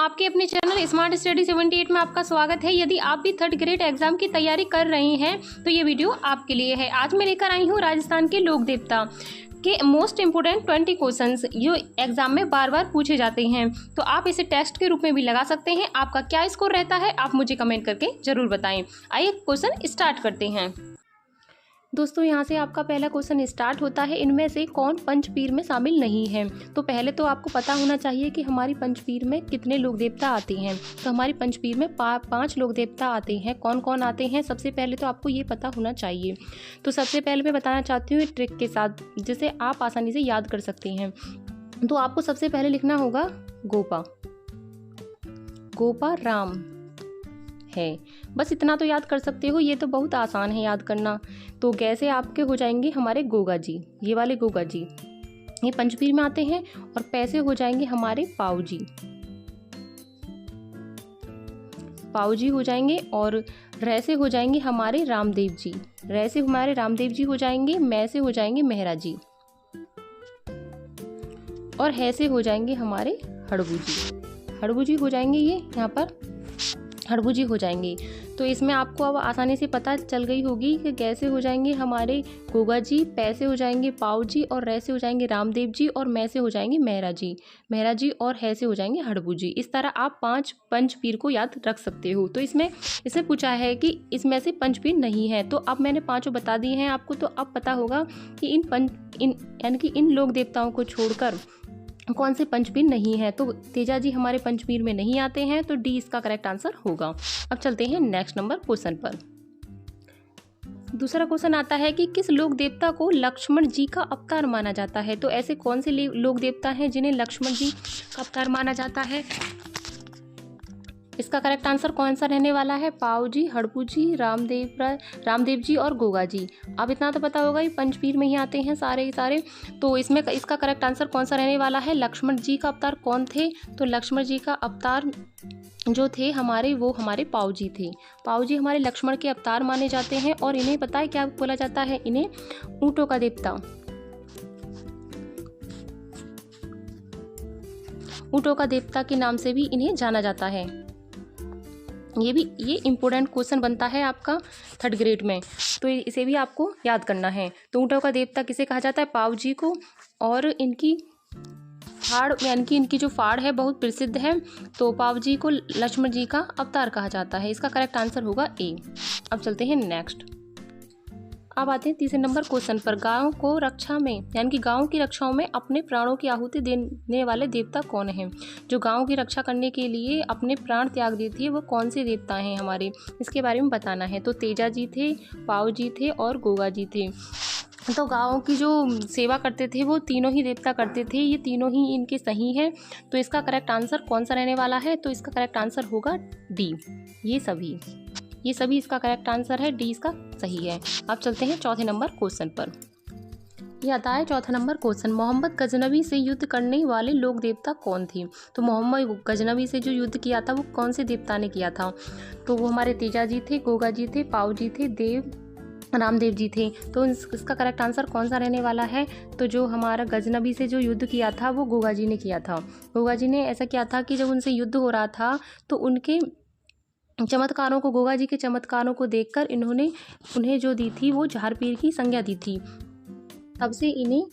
आपके अपने channel smart study 78 में आपका स्वागत है। यदि आप भी थर्ड ग्रेड एग्जाम की तैयारी कर रहे हैं तो ये वीडियो आपके लिए है। आज मैं लेकर आई हूँ राजस्थान के लोक देवता के मोस्ट इम्पोर्टेंट 20 क्वेश्चंस जो एग्जाम में बार बार पूछे जाते हैं। तो आप इसे टेस्ट के रूप में भी लगा सकते हैं। आपका क्या स्कोर रहता है आप मुझे कमेंट करके जरूर बताएं। आइए क्वेश्चन स्टार्ट करते हैं। दोस्तों यहाँ से आपका पहला क्वेश्चन स्टार्ट होता है, इनमें से कौन पंचपीर में शामिल नहीं है। तो पहले तो आपको पता होना चाहिए कि हमारी पंचपीर में कितने लोक देवता आते हैं। तो हमारी पंचपीर में 5 लोक देवता आते हैं। कौन कौन आते हैं सबसे पहले तो आपको ये पता होना चाहिए। तो सबसे पहले मैं बताना चाहती हूँ ट्रिक के साथ जिसे आप आसानी से याद कर सकते हैं। तो आपको सबसे पहले लिखना होगा गोपा राम है, बस इतना तो याद कर सकते हो। ये तो बहुत आसान है याद करना। तो कैसे आपके हो जाएंगे हमारे गोगा जी, ये वाले गोगा जी ये पंचपीर में आते हैं। और पैसे हो जाएंगे हमारे पाऊ जी हो जाएंगे। और रै से हो जाएंगे हमारे रामदेव जी, रै से हमारे रामदेव जी हो जाएंगे। मै से हो जाएंगे मेहरा जी। और है से हो जाएंगे हमारे हड़बू जी हो जाएंगे। ये यहाँ पर हड़बू जी हो जाएंगे। तो इसमें आपको अब आसानी से पता चल गई होगी कि कैसे हो जाएंगे हमारे गोगा जी, पैसे हो जाएंगे पाऊ जी, और रै से हो जाएंगे रामदेव जी, और मै से हो जाएंगे मेहरा जी, और है से हो जाएंगे हड़बू जी। इस तरह आप 5 पंचपीर को याद रख सकते हो। तो इसमें पूछा है कि इसमें से पंचपीर नहीं है। तो अब मैंने 5 बता दिए हैं आपको। तो अब पता होगा कि इन लोक देवताओं को छोड़कर कौन से पंचपीर नहीं है। तो तेजा जी हमारे पंचपीर में नहीं आते हैं। तो डी इसका करेक्ट आंसर होगा। अब चलते हैं नेक्स्ट नंबर क्वेश्चन पर। दूसरा क्वेश्चन आता है कि किस लोक देवता को लक्ष्मण जी का अवतार माना जाता है। तो ऐसे कौन से लोक देवता हैं जिन्हें लक्ष्मण जी का अवतार माना जाता है। इसका करेक्ट आंसर कौन सा रहने वाला है। पाऊ जी, हड़बू जी, रामदेव जी और गोगा जी। अब इतना तो पता होगा ये पंचपीर में ही आते हैं सारे। तो इसमें इसका करेक्ट आंसर कौन सा रहने वाला है। लक्ष्मण जी का अवतार कौन थे। तो लक्ष्मण जी का अवतार जो थे हमारे वो हमारे पाऊ जी थे। पाऊ जी हमारे लक्ष्मण के अवतार माने जाते हैं। और इन्हें पता है क्या बोला जाता है, इन्हें ऊँटों का देवता के नाम से भी इन्हें जाना जाता है। ये इम्पोर्टेंट क्वेश्चन बनता है आपका थर्ड ग्रेड में। तो इसे भी आपको याद करना है। तो ऊँटों का देवता किसे कहा जाता है, पाऊ जी को। और इनकी फाड़ यानी कि इनकी जो फाड़ है बहुत प्रसिद्ध है। तो पाऊ जी को लक्ष्मण जी का अवतार कहा जाता है। इसका करेक्ट आंसर होगा ए। अब चलते हैं नेक्स्ट। अब आते हैं तीसरे नंबर क्वेश्चन पर। गांव को रक्षा में यानी कि गांव की रक्षाओं में अपने प्राणों की आहुति देने वाले देवता कौन हैं। जो गांव की रक्षा करने के लिए अपने प्राण त्याग देते हैं वो कौन से देवता हैं हमारे, इसके बारे में बताना है। तो तेजा जी थे, पाऊ जी थे और गोगा जी थे। तो गाँव की जो सेवा करते थे वो तीनों ही देवता करते थे। ये तीनों ही इनके सही हैं। तो इसका करेक्ट आंसर कौन सा रहने वाला है। तो इसका करेक्ट आंसर होगा डी। ये सभी इसका करेक्ट आंसर है। डी इसका सही है। अब चलते हैं चौथे नंबर क्वेश्चन पर। यह आता है चौथा नंबर क्वेश्चन, मोहम्मद गजनवी से युद्ध करने वाले लोक देवता कौन थे। तो मोहम्मद गजनवी से जो युद्ध किया था वो कौन से देवता ने किया था। तो वो हमारे तेजा जी थे, गोगा जी थे, पाऊ जी थे, रामदेव जी थे। तो इसका करेक्ट आंसर कौन सा रहने वाला है। तो जो हमारा गजनवी से जो युद्ध किया था वो गोगा जी ने किया था। गोगा जी ने ऐसा किया था कि जब उनसे युद्ध हो रहा था तो उनके चमत्कारों को, गोगा जी के चमत्कारों को देखकर उन्हें जो दी थी वो जहार पीर की संज्ञा दी थी। तब से इन्हें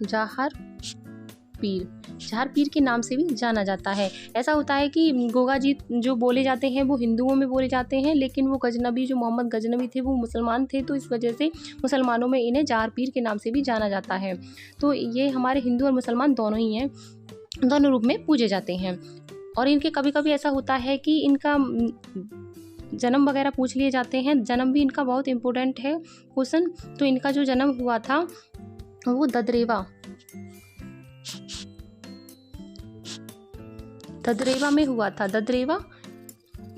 जहार पीर के नाम से भी जाना जाता है। ऐसा होता है कि गोगा जी जो बोले जाते हैं वो हिंदुओं में बोले जाते हैं, लेकिन वो गजनबी जो मोहम्मद गजनबी थे वो मुसलमान थे। तो इस वजह से मुसलमानों में इन्हें जहार पीर के नाम से भी जाना जाता है। तो ये हमारे हिंदू और मुसलमान दोनों ही हैं, दोनों रूप में पूजे जाते हैं। और इनके कभी कभी ऐसा होता है कि इनका जन्म वगैरह पूछ लिए जाते हैं। जन्म भी इनका बहुत इम्पोर्टेंट है क्वेश्चन। तो इनका जो जन्म हुआ था वो ददरेवा में हुआ था। ददरेवा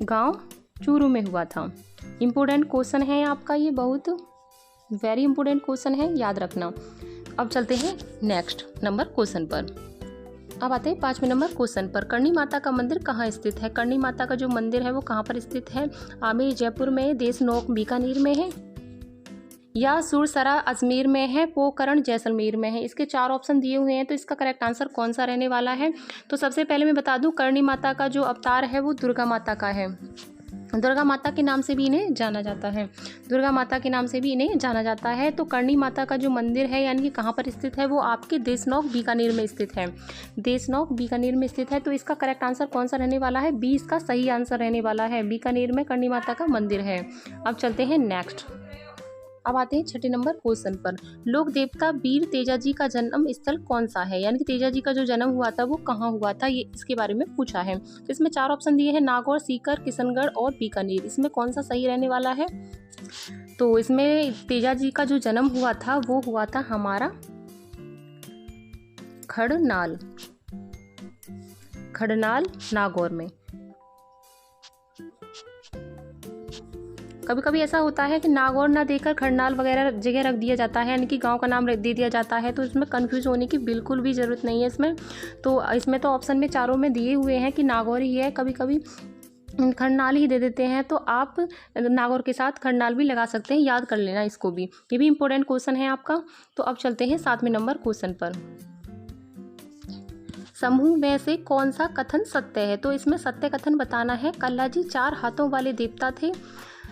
गांव चूरू में हुआ था। इम्पोर्टेंट क्वेश्चन है आपका, ये बहुत वेरी इंपॉर्टेंट क्वेश्चन है, याद रखना। अब चलते हैं नेक्स्ट नंबर क्वेश्चन पर। अब आते हैं 5वें नंबर क्वेश्चन पर। करणी माता का मंदिर कहाँ स्थित है। करणी माता का जो मंदिर है वो कहाँ पर स्थित है। आमेर, जयपुर में, देशनोक, बीकानेर में है। या सुरसरा अजमेर में है, पोकरण जैसलमेर में है। इसके 4 ऑप्शन दिए हुए हैं, तो इसका करेक्ट आंसर कौन सा रहने वाला है? तो सबसे पहले मैं बता दूं, करणी माता का जो अवतार है वो दुर्गा माता का है। दुर्गा माता के नाम से भी इन्हें जाना जाता है। दुर्गा माता के नाम से भी इन्हें जाना जाता है। तो करणी माता का जो मंदिर है यानी कि कहाँ पर स्थित है, वो आपके देशनोक बीकानेर में स्थित है। देशनोक बीकानेर में स्थित है। तो इसका करेक्ट आंसर कौन सा रहने वाला है? बी इसका सही आंसर रहने वाला है। बीकानेर में करणी माता का मंदिर है। अब चलते हैं नेक्स्ट। अब आते हैं 6 नंबर क्वेश्चन पर। लोक देवता वीर तेजाजी का जन्म स्थल कौन सा है? यानी कि तेजाजी का जो जन्म हुआ था वो कहाँ हुआ था, ये इसके बारे में पूछा है। तो इसमें 4 ऑप्शन दिए हैं, नागौर, सीकर, किशनगढ़ और बीकानेर। इसमें कौन सा सही रहने वाला है? तो इसमें तेजाजी का जो जन्म हुआ था वो हुआ था हमारा खड़नाल नागौर में। कभी कभी ऐसा होता है कि नागौर ना देकर खड़नाल वगैरह जगह रख दिया जाता है, यानी कि गांव का नाम दे दिया जाता है। तो इसमें कंफ्यूज होने की बिल्कुल भी ज़रूरत नहीं है इसमें। तो इसमें तो ऑप्शन में चारों में दिए हुए हैं कि नागौर ही है, कभी कभी खड़नाल ही दे देते हैं। तो आप नागौर के साथ खड़नाल भी लगा सकते हैं, याद कर लेना इसको भी, ये भी इंपॉर्टेंट क्वेश्चन है आपका। तो अब चलते हैं 7वें नंबर क्वेश्चन पर। समूह में से कौन सा कथन सत्य है? तो इसमें सत्य कथन बताना है। कल्लाजी 4 हाथों वाले देवता थे।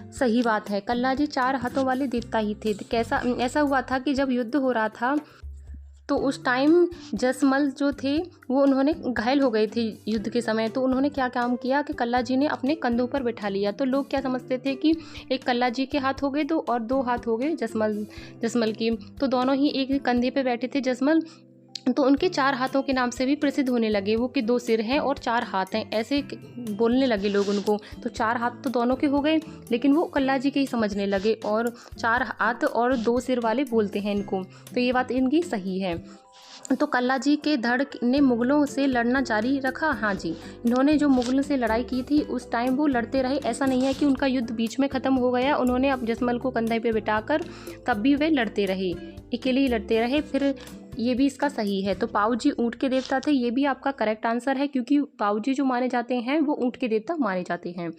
सही बात है, कल्लाजी 4 हाथों वाले देवता ही थे। कैसा ऐसा हुआ था कि जब युद्ध हो रहा था तो उस टाइम जसमल जो थे वो उन्होंने घायल हो गए थे युद्ध के समय। तो उन्होंने क्या काम किया कि कल्लाजी ने अपने कंधों पर बैठा लिया। तो लोग क्या समझते थे कि एक कल्लाजी के हाथ हो गए दो और 2 हाथ हो गए जसमल की। तो दोनों ही एक कंधे पे बैठे थे जसमल। तो उनके 4 हाथों के नाम से भी प्रसिद्ध होने लगे, वो कि 2 सिर हैं और 4 हाथ हैं, ऐसे बोलने लगे लोग उनको। तो 4 हाथ तो दोनों के हो गए, लेकिन वो कल्लाजी के ही समझने लगे और 4 हाथ और 2 सिर वाले बोलते हैं इनको। तो ये बात इनकी सही है। तो कल्लाजी के धड़ ने मुगलों से लड़ना जारी रखा। हाँ जी, इन्होंने जो मुगलों से लड़ाई की थी उस टाइम वो लड़ते रहे। ऐसा नहीं है कि उनका युद्ध बीच में ख़त्म हो गया। उन्होंने अब जसमल को कंधे पे बिठाकर तब भी वे लड़ते रहे, अकेले ही लड़ते रहे। फिर ये भी इसका सही है। तो पाऊजी ऊँट के देवता थे, ये भी आपका करेक्ट आंसर है, क्योंकि पाऊजी जो माने जाते हैं वो ऊँट के देवता माने जाते हैं।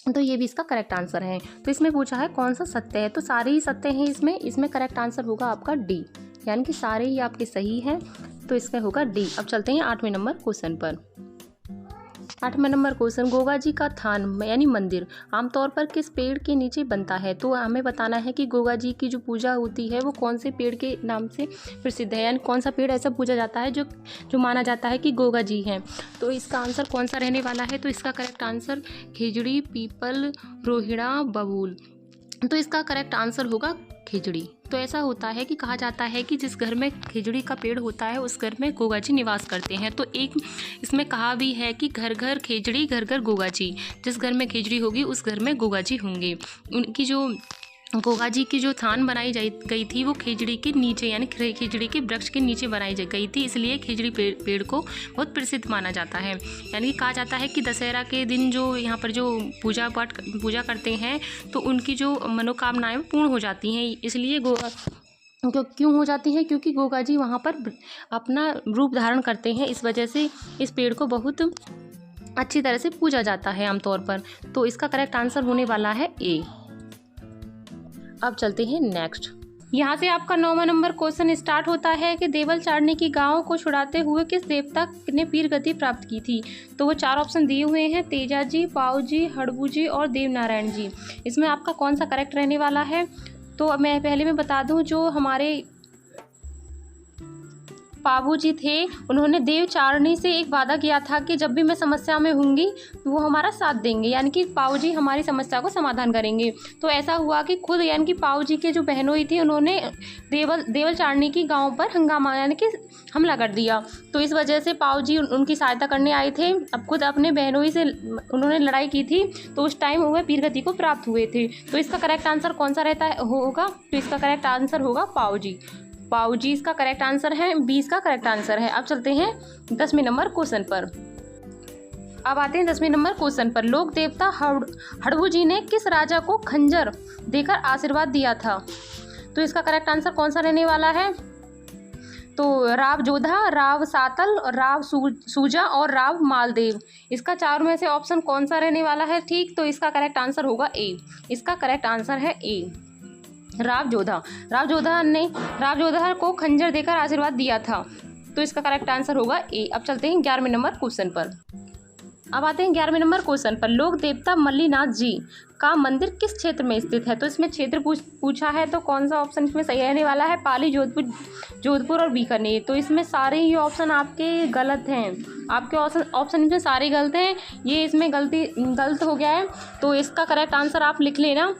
तो ये भी इसका करेक्ट आंसर है। तो इसमें पूछा है कौन सा सत्य है, तो सारे ही सत्य हैं इसमें करेक्ट आंसर होगा आपका डी, यानी कि सारे ही आपके सही हैं। तो इसका होगा डी। अब चलते हैं 8वें नंबर क्वेश्चन पर। 8वां नंबर क्वेश्चन, गोगा जी का थान यानी मंदिर आमतौर पर किस पेड़ के नीचे बनता है? तो हमें बताना है कि गोगा जी की जो पूजा होती है वो कौन से पेड़ के नाम से प्रसिद्ध है, यानी कौन सा पेड़ ऐसा पूजा जाता है जो माना जाता है कि गोगा जी हैं। तो इसका आंसर कौन सा रहने वाला है? तो इसका करेक्ट आंसर खिजड़ी, पीपल, रोहिड़ा, बबूल। तो इसका करेक्ट आंसर होगा खिजड़ी। तो ऐसा होता है कि कहा जाता है कि जिस घर में खिजड़ी का पेड़ होता है उस घर में गोगा जी निवास करते हैं। तो एक इसमें कहा भी है कि घर घर खिजड़ी, घर घर गोगा जी। जिस घर में खिजड़ी होगी उस घर में गोगा जी होंगे। उनकी जो गोगा जी की जो थान बनाई गई थी वो खिजड़ी के नीचे, यानी खिजड़ी के वृक्ष के नीचे बनाई गई थी, इसलिए खिजड़ी पेड़ को बहुत प्रसिद्ध माना जाता है। यानी कि कहा जाता है कि दशहरा के दिन जो यहाँ पर जो पूजा करते हैं तो उनकी जो मनोकामनाएं पूर्ण हो जाती हैं। इसलिए क्यों हो जाती हैं? क्योंकि गोगा जी वहाँ पर अपना रूप धारण करते हैं, इस वजह से इस पेड़ को बहुत अच्छी तरह से पूजा जाता है आमतौर पर। तो इसका करेक्ट आंसर होने वाला है ए। अब चलते हैं नेक्स्ट। यहाँ से आपका 9वां नंबर क्वेश्चन स्टार्ट होता है कि देवल चारनी की गांव को छुड़ाते हुए किस देवता ने पीर गति प्राप्त की थी? तो वो 4 ऑप्शन दिए हुए हैं, तेजाजी, पाऊजी, हड़बूजी और देवनारायण जी। इसमें आपका कौन सा करेक्ट रहने वाला है? तो मैं पहले मैं बता दूं, जो हमारे पाबू जी थे उन्होंने देवचारणी से एक वादा किया था कि जब भी मैं समस्या में होंगी तो वो हमारा साथ देंगे, यानी कि पाऊ जी हमारी समस्या को समाधान करेंगे। तो ऐसा हुआ कि खुद यानी कि पाऊ जी के जो बहनोई थी उन्होंने देवलचारणी की गांव पर हंगामा यानी कि हमला कर दिया। तो इस वजह से पाऊ जी उनकी सहायता करने आए थे। अब खुद अपने बहनोई से उन्होंने लड़ाई की थी, तो उस टाइम वह पीरगति को प्राप्त हुए थे। तो इसका करेक्ट आंसर कौन सा रहता है होगा? तो इसका करेक्ट आंसर होगा पाऊ जी। पाऊ जी इसका करेक्ट आंसर है, 20 का करेक्ट आंसर है। अब चलते हैं 10वें नंबर क्वेश्चन पर। अब आते हैं 10वें नंबर क्वेश्चन पर। लोक देवता हड़बू जी ने किस राजा को खंजर देकर आशीर्वाद दिया था? तो इसका करेक्ट आंसर कौन सा रहने वाला है? तो राव जोधा, राव सातल, राव सूजा और राव मालदेव। इसका 4 में से ऑप्शन कौन सा रहने वाला है? ठीक, तो इसका करेक्ट आंसर होगा ए। इसका करेक्ट आंसर है ए। रावजोधा। रावजोधा को खंजर देकर आशीर्वाद दिया था। तो इसका करेक्ट आंसर होगा ए। अब चलते हैं 11वें नंबर क्वेश्चन पर। अब आते हैं 11वें नंबर क्वेश्चन पर। लोक देवता मल्लीनाथ जी का मंदिर किस क्षेत्र में स्थित है? तो इसमें क्षेत्र पूछा है, तो कौन सा ऑप्शन इसमें सही रहने वाला है? पाली, जोधपुर और बीकानेर। तो इसमें सारे ही ऑप्शन आपके गलत हैं। आपके ऑप्शन इसमें सारे गलत हैं। ये इसमें गलत हो गया है। तो इसका करेक्ट आंसर आप लिख लेना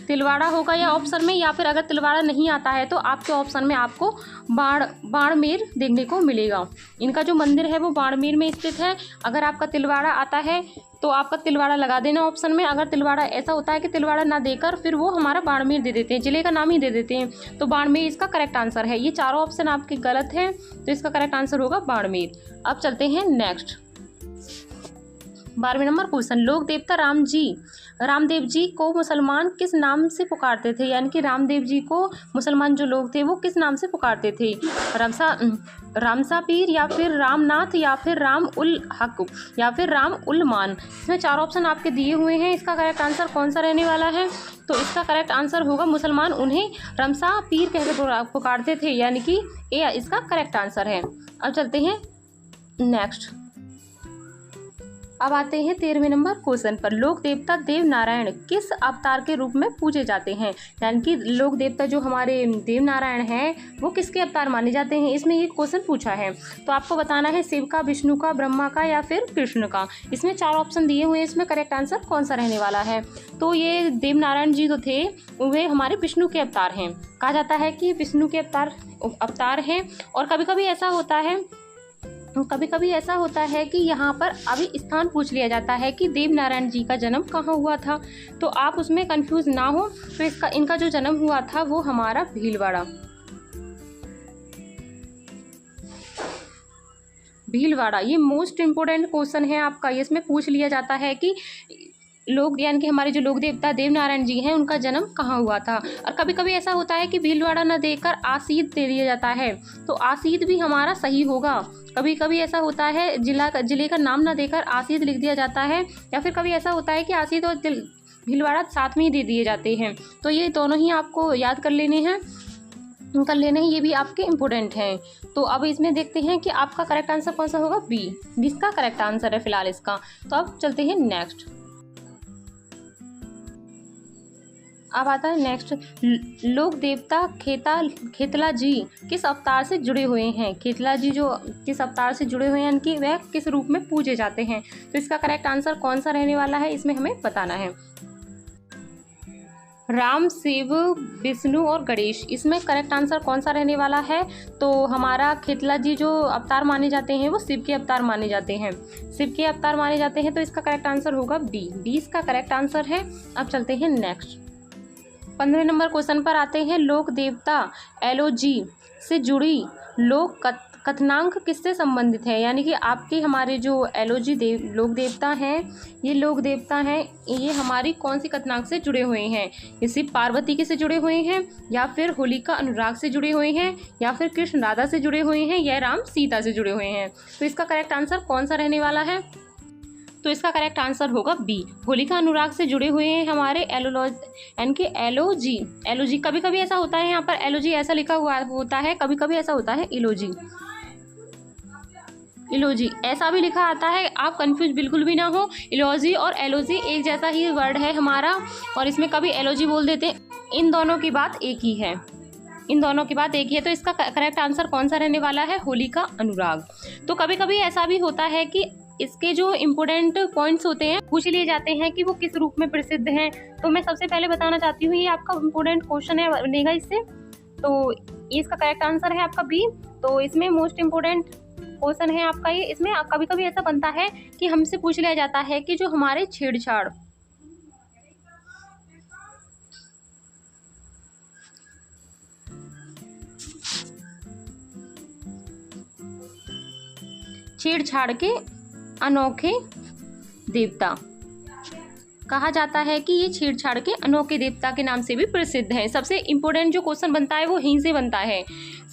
तिलवाड़ा होगा या ऑप्शन में, या फिर अगर तिलवाड़ा नहीं आता है तो आपके ऑप्शन में आपको बाड़मेर देखने को मिलेगा। इनका जो मंदिर है वो बाड़मेर में स्थित है। अगर आपका तिलवाड़ा आता है तो आपका तिलवाड़ा लगा देना ऑप्शन में। अगर तिलवाड़ा ऐसा होता है कि तिलवाड़ा ना देकर फिर वो हमारा बाड़मेर दे देते हैं, जिले का नाम ही दे देते हैं, तो बाड़मेर इसका करेक्ट आंसर है। ये चारों ऑप्शन आपके गलत हैं, तो इसका करेक्ट आंसर होगा बाड़मेर। अब चलते हैं नेक्स्ट 12वें नंबर क्वेश्चन। लोक देवता रामदेव जी को मुसलमान किस नाम से पुकारते थे? यानी कि रामदेव जी को मुसलमान जो लोग थे वो किस नाम से पुकारते थे? रामसा पीर, या फिर रामनाथ, या फिर राम उल हक, या फिर राम उल मान। इसमें 4 ऑप्शन आपके दिए हुए हैं। इसका करेक्ट आंसर कौन सा रहने वाला है? तो इसका करेक्ट आंसर होगा मुसलमान उन्हें रमसा पीर कहकर पुकारते थे, यानी कि ए इसका करेक्ट आंसर है। अब चलते हैं नेक्स्ट। अब आते हैं 13वें नंबर क्वेश्चन पर। लोक देवता देव नारायण किस अवतार के रूप में पूजे जाते हैं? यानी कि लोक देवता जो हमारे देव नारायण हैं वो किसके अवतार माने जाते हैं? इसमें ये क्वेश्चन पूछा है, तो आपको बताना है शिव का, विष्णु का, ब्रह्मा का, या फिर कृष्ण का। इसमें 4 ऑप्शन दिए हुए हैं। इसमें करेक्ट आंसर कौन सा रहने वाला है? तो ये देव नारायण जी जो थे वे हमारे विष्णु के अवतार हैं। कहा जाता है कि विष्णु के अवतार हैं। और कभी कभी ऐसा होता है कि यहाँ पर अभी स्थान पूछ लिया जाता है कि देव नारायण जी का जन्म कहाँ हुआ था, तो आप उसमें कंफ्यूज ना हो। तो इनका जो जन्म हुआ था वो हमारा भीलवाड़ा। ये मोस्ट इम्पोर्टेंट क्वेश्चन है आपका। इसमें पूछ लिया जाता है कि लोग, यानी कि हमारे जो लोक देवता देव नारायण जी हैं उनका जन्म कहाँ हुआ था। और कभी कभी ऐसा होता है कि भीलवाड़ा न देकर आसीद दे दिया जाता है, तो आसीद भी हमारा सही होगा। कभी कभी ऐसा होता है जिले का नाम न देकर आसीद लिख दिया जाता है, या फिर कभी ऐसा होता है कि आसीद और भीलवाड़ा साथ में ही दे दिए जाते हैं। तो ये दोनों ही आपको याद कर लेने हैं, ये भी आपके इम्पोर्टेंट हैं। तो अब इसमें देखते हैं कि आपका करेक्ट आंसर कौन सा होगा? बी इसका करेक्ट आंसर है फिलहाल इसका। तो अब चलते हैं नेक्स्ट। अब आता है नेक्स्ट। लोक देवता खेतला जी किस अवतार से जुड़े हुए हैं? खेतला जी जो किस अवतार से जुड़े हुए हैं, यानी वह किस रूप में पूजे जाते हैं? तो इसका करेक्ट आंसर कौन सा रहने वाला है, इसमें हमें बताना है। राम, शिव, विष्णु और गणेश। इसमें करेक्ट आंसर कौन सा रहने वाला है? तो हमारा खेतला जी जो अवतार माने जाते हैं वो शिव के अवतार माने जाते हैं। तो इसका करेक्ट आंसर होगा बी इसका करेक्ट आंसर है। अब चलते हैं नेक्स्ट 15वें नंबर क्वेश्चन पर आते हैं। लोक देवता एलोजी से जुड़ी लोक कथनांक किससे संबंधित है? यानी कि आपके हमारे जो एलोजी लोक देवता हैं, ये हमारी कौन सी कथनांक से जुड़े हुए हैं? ये शिव पार्वती के से जुड़े हुए हैं, या फिर होलिका अनुराग से जुड़े हुए हैं, या फिर कृष्ण राधा से जुड़े हुए हैं, या राम सीता से जुड़े हुए हैं? तो इसका करेक्ट आंसर कौन सा रहने वाला है? तो इसका करेक्ट आंसर होगा बी होलिका अनुराग से जुड़े हुए हैं हमारे एलोजी। कभी कभी ऐसा होता है यहाँ पर एलोजी ऐसा लिखा हुआ होता है, कभी कभी ऐसा होता है इलोजी ऐसा भी लिखा आता है। आप कंफ्यूज बिल्कुल भी ना हो। इलोजी और एलोजी एक जैसा ही वर्ड है हमारा, और इसमें कभी एलोजी बोल देते हैं। इन दोनों की बात एक ही है। तो इसका करेक्ट आंसर कौन सा रहने वाला है? होलिका अनुराग। तो कभी कभी ऐसा भी होता है कि इसके जो इम्पोर्टेंट पॉइंट्स होते हैं पूछ लिए जाते हैं कि वो किस रूप में प्रसिद्ध हैं। तो मैं सबसे पहले बताना चाहती हूँ, ये आपका इम्पोर्टेंट क्वेश्चन है बनेगा इससे। तो इसका करेक्ट आंसर है आपका बी। तो इसमें मोस्ट इम्पोर्टेंट क्वेश्चन है आपका ये। इसमें कभी कभी ऐसा बनता है कि हमसे पूछ लिया जाता है कि जो हमारे छेड़छाड़ के अनोखे देवता, कहा जाता है कि ये छेड़छाड़ के अनोखे देवता के नाम से भी प्रसिद्ध हैं। सबसे इम्पोर्टेंट जो क्वेश्चन बनता है वो यहीं से बनता है।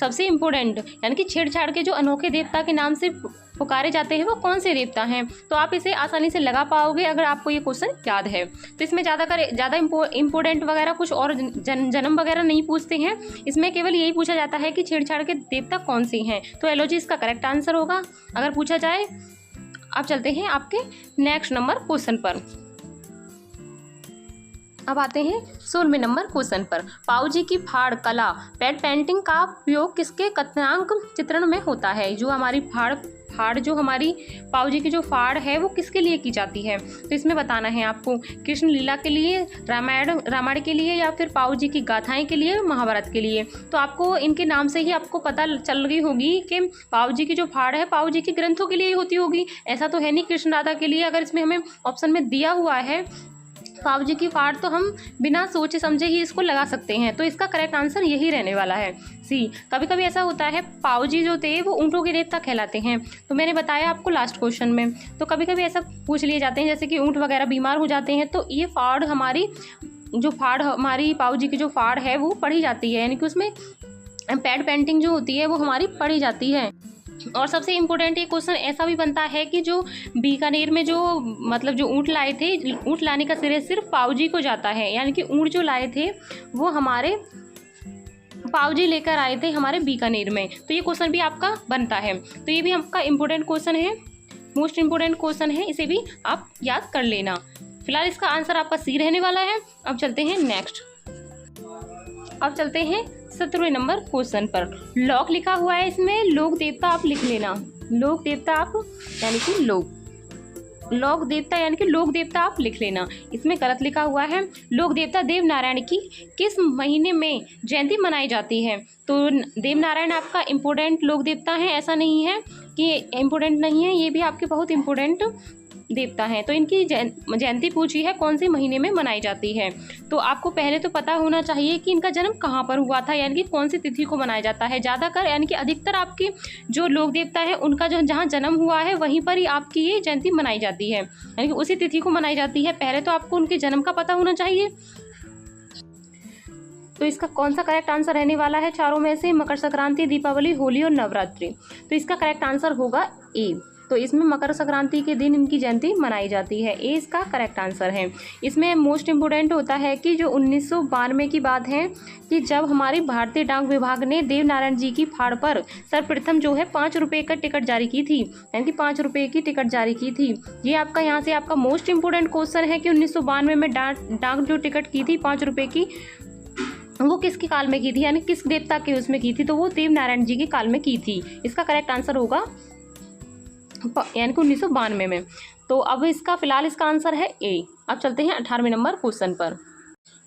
सबसे इम्पोर्टेंट यानी कि छेड़छाड़ के जो अनोखे देवता के नाम से पुकारे जाते हैं वो कौन से देवता हैं। तो आप इसे आसानी से लगा पाओगे अगर आपको ये क्वेश्चन याद है। तो इसमें ज़्यादा इम्पोर्टेंट वगैरह कुछ और जन्म वगैरह नहीं पूछते हैं, इसमें केवल यही पूछा जाता है कि छेड़छाड़ के देवता कौन से हैं। तो एलओजी इसका करेक्ट आंसर होगा अगर पूछा जाए। अब चलते हैं आपके नेक्स्ट नंबर क्वेश्चन पर। अब आते हैं 16वें नंबर क्वेश्चन पर। पाऊजी की फाड़ कला पैड पेंटिंग का उपयोग किसके कथनांक चित्रण में होता है। जो हमारी फाड़ जो हमारी पाऊजी की जो फाड़ है वो किसके लिए की जाती है। तो इसमें बताना है आपको कृष्ण लीला के लिए, रामायण के लिए, या फिर पाऊजी की गाथाएं के लिए, महाभारत के लिए। तो आपको इनके नाम से ही आपको पता चल गई होगी कि पाऊजी की जो फाड़ है पाऊजी के ग्रंथों के लिए ही होती होगी। ऐसा तो है नहीं कृष्ण राधा के लिए। अगर इसमें हमें ऑप्शन में दिया हुआ है पाऊजी की फाड़ तो हम बिना सोचे समझे ही इसको लगा सकते हैं। तो इसका करेक्ट आंसर यही रहने वाला है सी। कभी कभी ऐसा होता है पाऊजी जो थे वो ऊँटों के देवता कहलाते हैं। तो मैंने बताया आपको लास्ट क्वेश्चन में। तो कभी कभी ऐसा पूछ लिए जाते हैं जैसे कि ऊँट वगैरह बीमार हो जाते हैं तो ये फाड़ हमारी पाऊजी की जो फाड़ है वो पढ़ी जाती है, यानी कि उसमें पैड पेंटिंग जो होती है वो हमारी पढ़ी जाती है। और सबसे इम्पोर्टेंट ये क्वेश्चन ऐसा भी बनता है कि जो बीकानेर में जो ऊँट लाए थे, ऊँट लाने का श्रेय सिर्फ पाऊजी को जाता है, यानी कि ऊँट जो लाए थे वो हमारे पाऊजी लेकर आए थे हमारे बीकानेर में। तो ये क्वेश्चन भी आपका बनता है। तो ये भी आपका इम्पोर्टेंट क्वेश्चन है, मोस्ट इम्पोर्टेंट क्वेश्चन है, इसे भी आप याद कर लेना। फिलहाल इसका आंसर आपका सी रहने वाला है। अब चलते हैं नेक्स्ट। अब चलते हैं 17वें नंबर क्वेश्चन पर। लोक लिखा हुआ है, इसमें लोक देवता आप लिख लेना। लोक देवता आप यानी कि लोक देवता आप लिख लेना। इसमें गलत लिखा हुआ है। लोक देवता देव नारायण की किस महीने में जयंती मनाई जाती है। तो देव नारायण आपका इम्पोर्टेंट लोक देवता है, ऐसा नहीं है कि इम्पोर्टेंट नहीं है, ये भी आपके बहुत इम्पोर्टेंट देवता हैं। तो इनकी जयंती पूछी है कौन से महीने में मनाई जाती है। तो आपको पहले तो पता होना चाहिए कि इनका जन्म कहाँ पर हुआ था, यानी कि कौन सी तिथि को मनाया जाता है। ज़्यादातर यानी कि अधिकतर आपकी जो लोक देवता है उनका जो जहाँ जन्म हुआ है वहीं पर ही आपकी ये जयंती मनाई जाती है, यानी कि उसी तिथि को मनाई जाती है। पहले तो आपको उनके जन्म का पता होना चाहिए। तो इसका कौन सा करेक्ट आंसर रहने वाला है चारों में से? मकर संक्रांति, दीपावली, होली और नवरात्रि। तो इसका करेक्ट आंसर होगा ए। तो इसमें मकर संक्रांति के दिन इनकी जयंती मनाई जाती है, ए इसका करेक्ट आंसर है। इसमें मोस्ट इम्पोर्टेंट होता है कि जो 1992 की बात है कि जब हमारी भारतीय डाक विभाग ने देव नारायण जी की फाड़ पर सर्वप्रथम जो है 5 रुपये का टिकट जारी की थी, यानी कि 5 रुपये की टिकट जारी की थी। ये आपका यहाँ से आपका मोस्ट इम्पोर्टेंट क्वेश्चन है कि 1992 में डाक जो टिकट की थी 5 रुपये की, वो किसके काल में की थी, यानी किस देवता के उसमें की थी। तो वो देव नारायण जी के काल में की थी। इसका करेक्ट आंसर होगा यानी कि 1992 में। तो अब इसका फिलहाल इसका आंसर है ए। अब चलते हैं 18वें नंबर क्वेश्चन पर।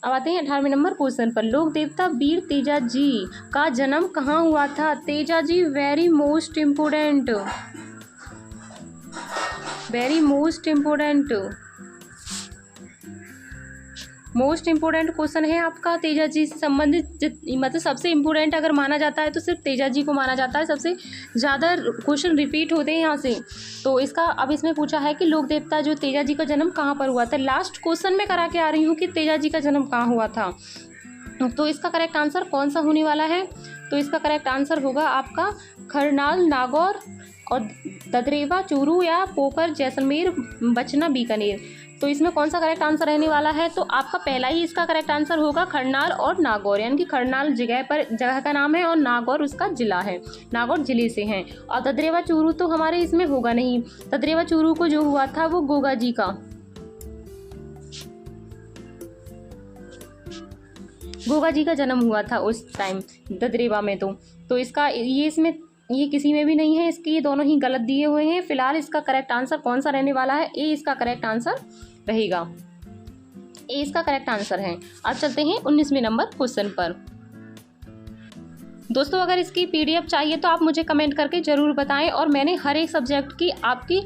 अब आते हैं 18वें नंबर क्वेश्चन पर। लोक देवता वीर तेजा जी का जन्म कहाँ हुआ था? Teja ji very most important, most important question है आपका। तेजा जी से संबंधित मतलब सबसे इम्पोर्टेंट अगर माना जाता है तो सिर्फ तेजा जी को माना जाता है। सबसे ज़्यादा क्वेश्चन रिपीट होते हैं यहाँ से। तो इसका अब इसमें पूछा है कि लोक देवता जो तेजा जी का जन्म कहाँ पर हुआ था। लास्ट क्वेश्चन में करा के आ रही हूँ कि तेजा जी का जन्म कहाँ हुआ था। तो इसका करेक्ट आंसर कौन सा होने वाला है? तो इसका करेक्ट आंसर होगा आपका खरनाल, नागौर और ददरेवा, चूरू या पोखर, जैसलमेर, बचना, बीकानेर। तो इसमें कौन सा करेक्ट आंसर रहने वाला है? तो आपका पहला ही इसका करेक्ट आंसर होगा खरनाल और नागौर, यानी कि खरनाल जगह का नाम है और नागौर उसका जिला है, नागौर जिले से हैं। और ददरेवा चूरू तो हमारे इसमें होगा नहीं। ददरेवा चूरू को जो हुआ था वो गोगा जी का जन्म हुआ था उस टाइम ददरेवा में। तो इसका ये किसी में भी नहीं है, इसके ये दोनों ही गलत दिए हुए हैं। फिलहाल इसका करेक्ट आंसर कौन सा रहने वाला है? ए इसका करेक्ट आंसर रहेगा, ए इसका करेक्ट आंसर है। अब चलते हैं 19वें नंबर क्वेश्चन पर। दोस्तों अगर इसकी पीडीएफ चाहिए तो आप मुझे कमेंट करके ज़रूर बताएं। और मैंने हर एक सब्जेक्ट की आपकी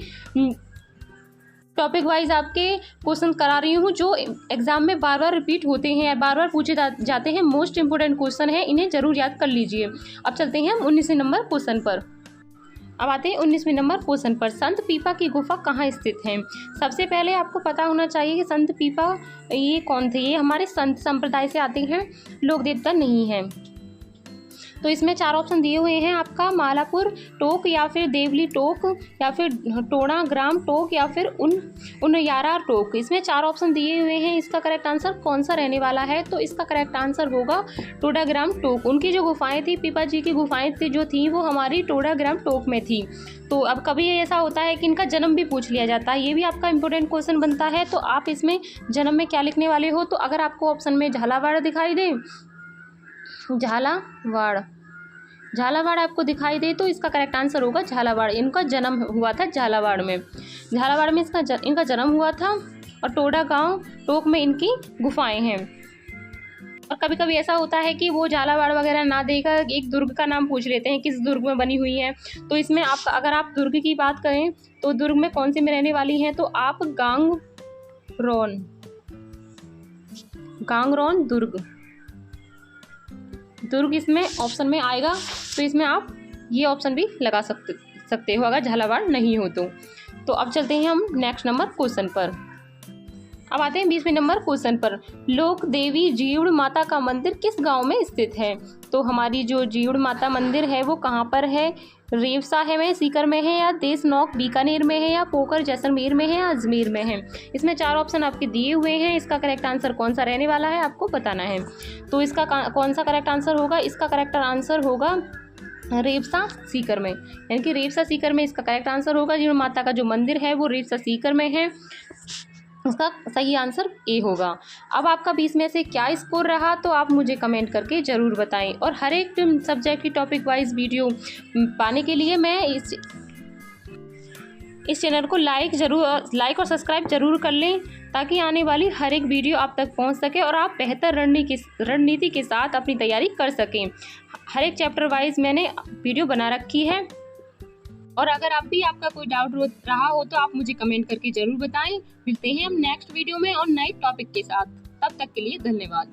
टॉपिक वाइज आपके क्वेश्चन करा रही हूँ जो एग्जाम में बार बार रिपीट होते हैं, बार बार पूछे जाते हैं। मोस्ट इंपोर्टेंट क्वेश्चन है, इन्हें जरूर याद कर लीजिए। अब चलते हैं हम 19वें नंबर क्वेश्चन पर। अब आते हैं 19वें नंबर क्वेश्चन पर। संत पीपा की गुफा कहाँ स्थित है? सबसे पहले आपको पता होना चाहिए कि संत पीपा ये कौन थे। ये हमारे संत संप्रदाय से आते हैं, लोक देवता नहीं है। तो इसमें 4 ऑप्शन दिए हुए हैं आपका, मालापुर टोक या फिर देवली टोक या फिर टोड़ा ग्राम टोक या फिर उनयारा टोक। इसमें 4 ऑप्शन दिए हुए हैं। इसका करेक्ट आंसर कौन सा रहने वाला है? तो इसका करेक्ट आंसर होगा टोड़ा ग्राम टोक। उनकी जो गुफाएं थी, पीपा जी की गुफाएं थी जो थी वो हमारी टोड़ा ग्राम टोक में थी। तो अब कभी ऐसा होता है कि इनका जन्म भी पूछ लिया जाता है, ये भी आपका इंपॉर्टेंट क्वेश्चन बनता है। तो आप इसमें जन्म में क्या लिखने वाले हो? तो अगर आपको ऑप्शन में झालावाड़ दिखाई दे, झालावाड़ आपको दिखाई दे तो इसका करेक्ट आंसर होगा झालावाड़। इनका जन्म हुआ था झालावाड़ में इनका जन्म हुआ था। और टोड़ा गांव टोक में इनकी गुफाएं हैं। और कभी कभी ऐसा होता है कि वो झालावाड़ वगैरह ना देकर एक दुर्ग का नाम पूछ लेते हैं, किस दुर्ग में बनी हुई है। तो इसमें आप अगर आप दुर्ग की बात करें तो दुर्ग में कौन सी में रहने वाली हैं? तो आप गांगरोन दुर्ग इसमें ऑप्शन में आएगा। तो इसमें आप ये ऑप्शन भी लगा सकते हो अगर झालावाड़ नहीं हो तो अब चलते हैं हम नेक्स्ट नंबर क्वेश्चन पर। अब आते हैं 20वें नंबर क्वेश्चन पर। लोक देवी जीवड़ माता का मंदिर किस गांव में स्थित है? तो हमारी जो जीवड़ माता मंदिर है वो कहाँ पर है? रेवसा है, सीकर में है, या देशनोक बीकानेर में है, या पोखर जैसलमेर में है, या अजमेर में है। इसमें 4 ऑप्शन आपके दिए हुए हैं। इसका करेक्ट आंसर कौन सा रहने वाला है आपको बताना है। तो इसका कौन सा करेक्ट आंसर होगा? इसका करेक्ट आंसर होगा रेवसा सीकर में, यानी कि रेवसा सीकर में इसका करेक्ट आंसर होगा। जीवड़ माता का जो मंदिर है वो रेवसा सीकर में है। उसका सही आंसर ए होगा। अब आपका 20 में से क्या स्कोर रहा तो आप मुझे कमेंट करके ज़रूर बताएं। और हर एक सब्जेक्ट की टॉपिक वाइज वीडियो पाने के लिए मैं इस चैनल को लाइक और सब्सक्राइब जरूर कर लें, ताकि आने वाली हर एक वीडियो आप तक पहुंच सके और आप बेहतर रणनीति के साथ अपनी तैयारी कर सकें। हर एक चैप्टर वाइज मैंने वीडियो बना रखी है। और अगर आपका कोई डाउट रहा हो तो आप मुझे कमेंट करके ज़रूर बताएं। मिलते हैं हम नेक्स्ट वीडियो में और नए टॉपिक के साथ। तब तक के लिए धन्यवाद।